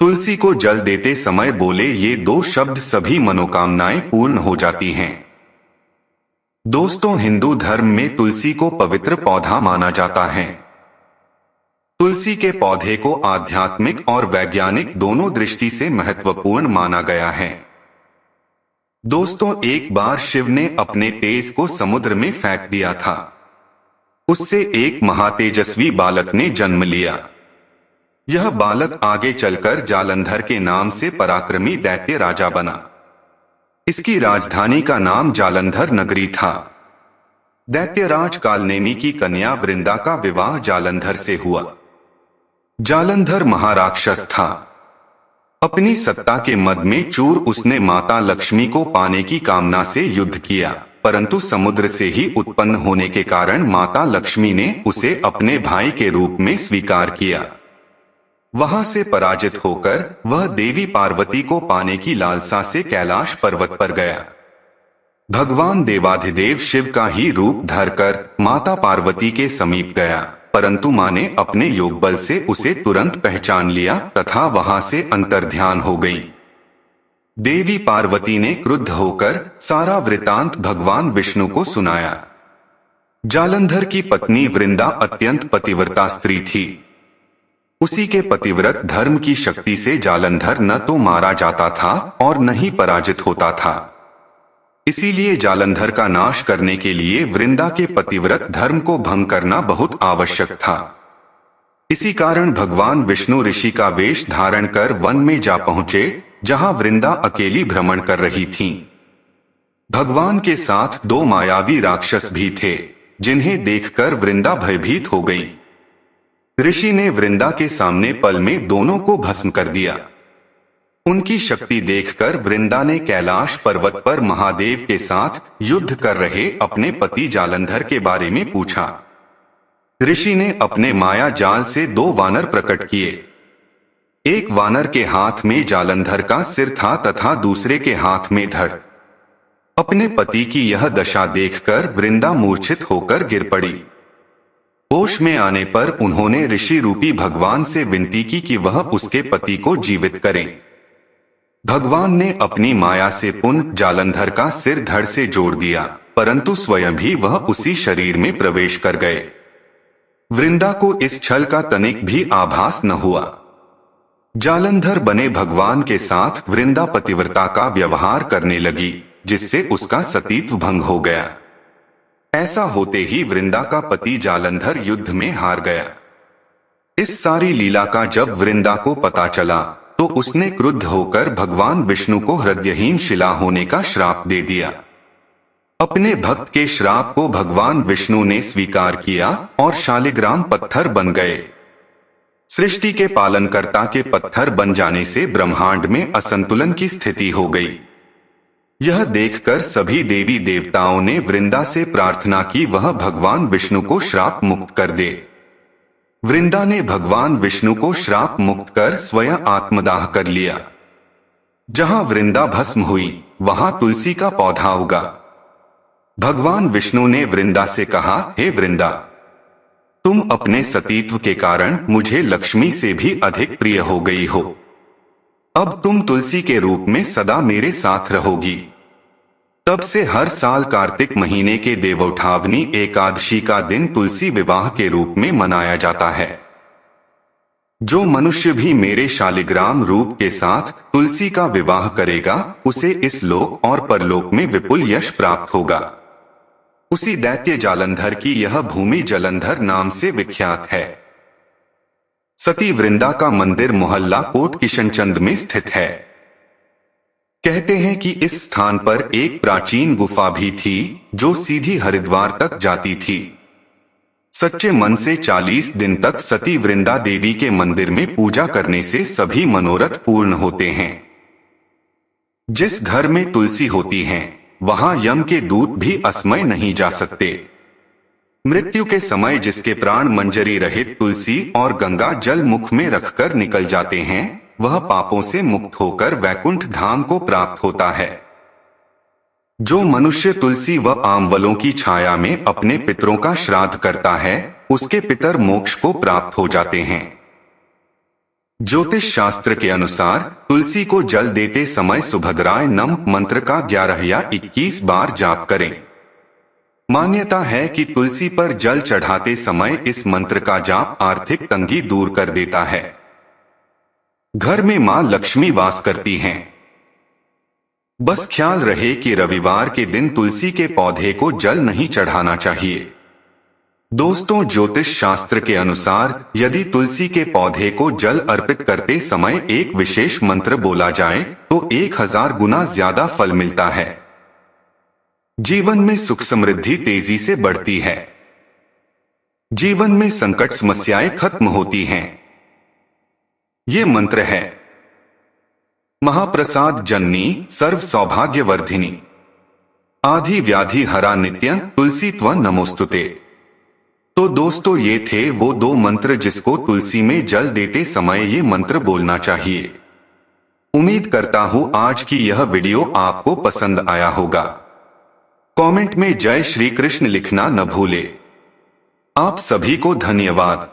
तुलसी को जल देते समय बोले ये दो शब्द सभी मनोकामनाएं पूर्ण हो जाती हैं। दोस्तों, हिंदू धर्म में तुलसी को पवित्र पौधा माना जाता है। तुलसी के पौधे को आध्यात्मिक और वैज्ञानिक दोनों दृष्टि से महत्वपूर्ण माना गया है। दोस्तों, एक बार शिव ने अपने तेज को समुद्र में फेंक दिया था। उससे एक महातेजस्वी बालक ने जन्म लिया। यह बालक आगे चलकर जालंधर के नाम से पराक्रमी दैत्य राजा बना। इसकी राजधानी का नाम जालंधर नगरी था। दैत्यराज कालनेमी की कन्या वृंदा का विवाह जालंधर से हुआ। जालंधर महाराक्षस था। अपनी सत्ता के मद में चूर उसने माता लक्ष्मी को पाने की कामना से युद्ध किया, परंतु समुद्र से ही उत्पन्न होने के कारण माता लक्ष्मी ने उसे अपने भाई के रूप में स्वीकार किया। वहां से पराजित होकर वह देवी पार्वती को पाने की लालसा से कैलाश पर्वत पर गया। भगवान देवाधिदेव शिव का ही रूप धरकर माता पार्वती के समीप गया, परंतु मां ने अपने योग बल से उसे तुरंत पहचान लिया तथा वहां से अंतर्ध्यान हो गई। देवी पार्वती ने क्रुद्ध होकर सारा वृतांत भगवान विष्णु को सुनाया। जालंधर की पत्नी वृंदा अत्यंत पतिव्रता स्त्री थी। उसी के पतिव्रत धर्म की शक्ति से जालंधर न तो मारा जाता था और न ही पराजित होता था। इसीलिए जालंधर का नाश करने के लिए वृंदा के पतिव्रत धर्म को भंग करना बहुत आवश्यक था। इसी कारण भगवान विष्णु ऋषि का वेश धारण कर वन में जा पहुंचे, जहां वृंदा अकेली भ्रमण कर रही थीं। भगवान के साथ दो मायावी राक्षस भी थे, जिन्हें देखकर वृंदा भयभीत हो गई। ऋषि ने वृंदा के सामने पल में दोनों को भस्म कर दिया। उनकी शक्ति देखकर वृंदा ने कैलाश पर्वत पर महादेव के साथ युद्ध कर रहे अपने पति जालंधर के बारे में पूछा। ऋषि ने अपने माया जाल से दो वानर प्रकट किए। एक वानर के हाथ में जालंधर का सिर था तथा दूसरे के हाथ में धड़। अपने पति की यह दशा देखकर वृंदा मूर्छित होकर गिर पड़ी। होश में आने पर उन्होंने ऋषि रूपी भगवान से विनती की कि वह उसके पति को जीवित करें। भगवान ने अपनी माया से पुनः जालंधर का सिर धड़ से जोड़ दिया, परंतु स्वयं भी वह उसी शरीर में प्रवेश कर गए। वृंदा को इस छल का तनिक भी आभास न हुआ। जालंधर बने भगवान के साथ वृंदा पतिव्रता का व्यवहार करने लगी, जिससे उसका सतीत्व भंग हो गया। ऐसा होते ही वृंदा का पति जालंधर युद्ध में हार गया। इस सारी लीला का जब वृंदा को पता चला तो उसने क्रुद्ध होकर भगवान विष्णु को हृदयहीन शिला होने का श्राप दे दिया। अपने भक्त के श्राप को भगवान विष्णु ने स्वीकार किया और शालिग्राम पत्थर बन गए। सृष्टि के पालनकर्ता के पत्थर बन जाने से ब्रह्मांड में असंतुलन की स्थिति हो गई। यह देखकर सभी देवी देवताओं ने वृंदा से प्रार्थना की वह भगवान विष्णु को श्राप मुक्त कर दे। वृंदा ने भगवान विष्णु को श्राप मुक्त कर स्वयं आत्मदाह कर लिया। जहां वृंदा भस्म हुई वहां तुलसी का पौधा उगा। भगवान विष्णु ने वृंदा से कहा, हे वृंदा, तुम अपने सतीत्व के कारण मुझे लक्ष्मी से भी अधिक प्रिय हो गई हो। अब तुम तुलसी के रूप में सदा मेरे साथ रहोगी। तब से हर साल कार्तिक महीने के देवउठावनी एकादशी का दिन तुलसी विवाह के रूप में मनाया जाता है। जो मनुष्य भी मेरे शालिग्राम रूप के साथ तुलसी का विवाह करेगा, उसे इस लोक और परलोक में विपुल यश प्राप्त होगा। उसी दैत्य जालंधर की यह भूमि जलंधर नाम से विख्यात है। सती वृंदा का मंदिर मोहल्ला कोट किशनचंद में स्थित है। कहते हैं कि इस स्थान पर एक प्राचीन गुफा भी थी जो सीधी हरिद्वार तक जाती थी। सच्चे मन से 40 दिन तक सती वृंदा देवी के मंदिर में पूजा करने से सभी मनोरथ पूर्ण होते हैं। जिस घर में तुलसी होती है वहां यम के दूत भी असमय नहीं जा सकते। मृत्यु के समय जिसके प्राण मंजरी रहित तुलसी और गंगा जल मुख में रखकर निकल जाते हैं, वह पापों से मुक्त होकर वैकुंठ धाम को प्राप्त होता है। जो मनुष्य तुलसी व आमवलों की छाया में अपने पितरों का श्राद्ध करता है, उसके पितर मोक्ष को प्राप्त हो जाते हैं। ज्योतिष शास्त्र के अनुसार तुलसी को जल देते समय सुभद्राय नम मंत्र का 11 या 21 बार जाप करें। मान्यता है कि तुलसी पर जल चढ़ाते समय इस मंत्र का जाप आर्थिक तंगी दूर कर देता है। घर में मां लक्ष्मी वास करती हैं। बस ख्याल रहे कि रविवार के दिन तुलसी के पौधे को जल नहीं चढ़ाना चाहिए। दोस्तों, ज्योतिष शास्त्र के अनुसार यदि तुलसी के पौधे को जल अर्पित करते समय एक विशेष मंत्र बोला जाए तो 1000 गुना ज्यादा फल मिलता है। जीवन में सुख समृद्धि तेजी से बढ़ती है। जीवन में संकट समस्याएं खत्म होती हैं। ये मंत्र है: महाप्रसाद जननी सर्व सौभाग्यवर्धिनी आधि व्याधि हरा नित्य तुलसी त्वं नमोस्तुते। तो दोस्तों, ये थे वो 2 मंत्र जिसको तुलसी में जल देते समय ये मंत्र बोलना चाहिए। उम्मीद करता हूँ आज की यह वीडियो आपको पसंद आया होगा। कमेंट में जय श्री कृष्ण लिखना न भूले। आप सभी को धन्यवाद।